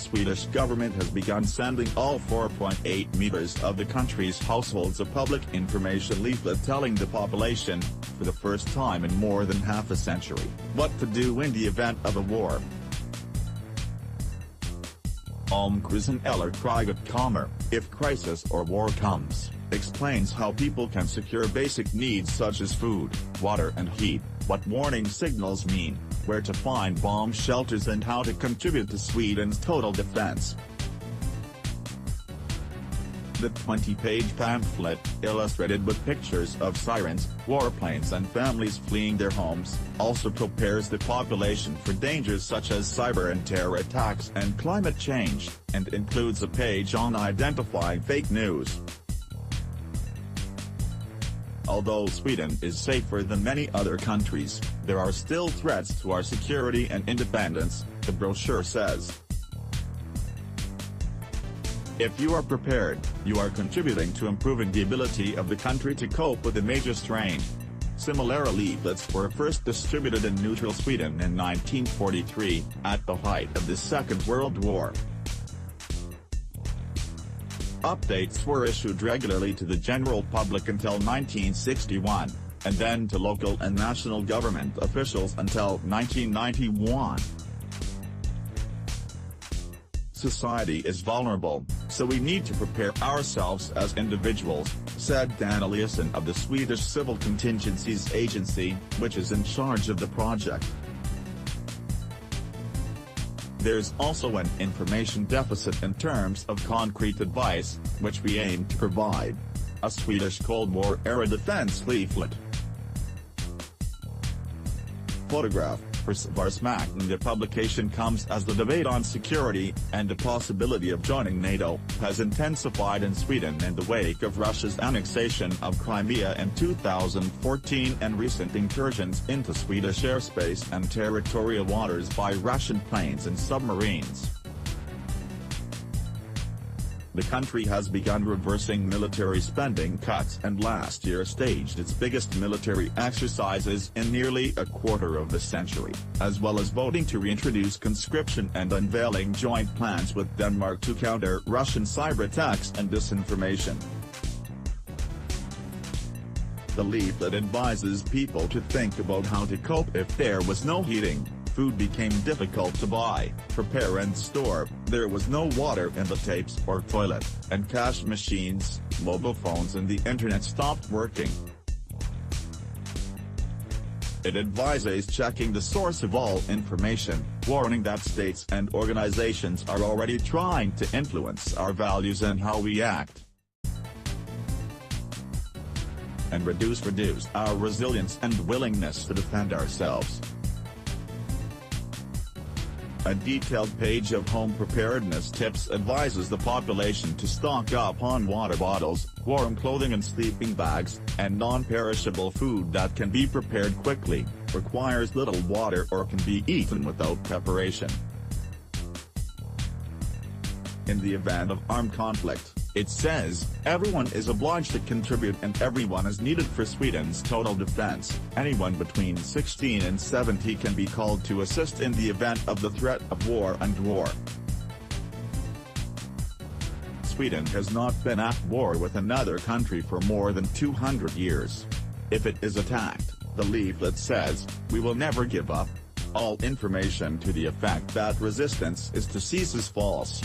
Swedish government has begun sending all 4.8 meters of the country's households a public information leaflet telling the population, for the first time in more than half a century, what to do in the event of a war. Omkrisen eller kriget kommer, if crisis or war comes, explains how people can secure basic needs such as food, water and heat, what warning signals mean, where to find bomb shelters and how to contribute to Sweden's total defense. The 20-page pamphlet, illustrated with pictures of sirens, warplanes and families fleeing their homes, also prepares the population for dangers such as cyber and terror attacks and climate change, and includes a page on identifying fake news. Although Sweden is safer than many other countries, there are still threats to our security and independence, the brochure says. If you are prepared, you are contributing to improving the ability of the country to cope with a major strain. Similar leaflets were first distributed in neutral Sweden in 1943, at the height of the Second World War. Updates were issued regularly to the general public until 1961, and then to local and national government officials until 1991. Society is vulnerable, so we need to prepare ourselves as individuals, said Dan Eliasson of the Swedish Civil Contingencies Agency, which is in charge of the project. There's also an information deficit in terms of concrete advice, which we aim to provide. A Swedish Cold War-era defense leaflet. Photograph. The publication comes as the debate on security, and the possibility of joining NATO, has intensified in Sweden in the wake of Russia's annexation of Crimea in 2014 and recent incursions into Swedish airspace and territorial waters by Russian planes and submarines. The country has begun reversing military spending cuts and last year staged its biggest military exercises in nearly a quarter of a century, as well as voting to reintroduce conscription and unveiling joint plans with Denmark to counter Russian cyber attacks and disinformation. The leaflet advises people to think about how to cope if there was no heating, food became difficult to buy, prepare and store, there was no water in the tapes or toilet, and cash machines, mobile phones and the internet stopped working. It advises checking the source of all information, warning that states and organizations are already trying to influence our values and how we act. And reduce our resilience and willingness to defend ourselves. A detailed page of home preparedness tips advises the population to stock up on water bottles, warm clothing and sleeping bags, and non-perishable food that can be prepared quickly, requires little water or can be eaten without preparation. In the event of armed conflict, it says, everyone is obliged to contribute and everyone is needed for Sweden's total defense. Anyone between 16 and 70 can be called to assist in the event of the threat of war and war. Sweden has not been at war with another country for more than 200 years. If it is attacked, the leaflet says, we will never give up. All information to the effect that resistance is to cease is false.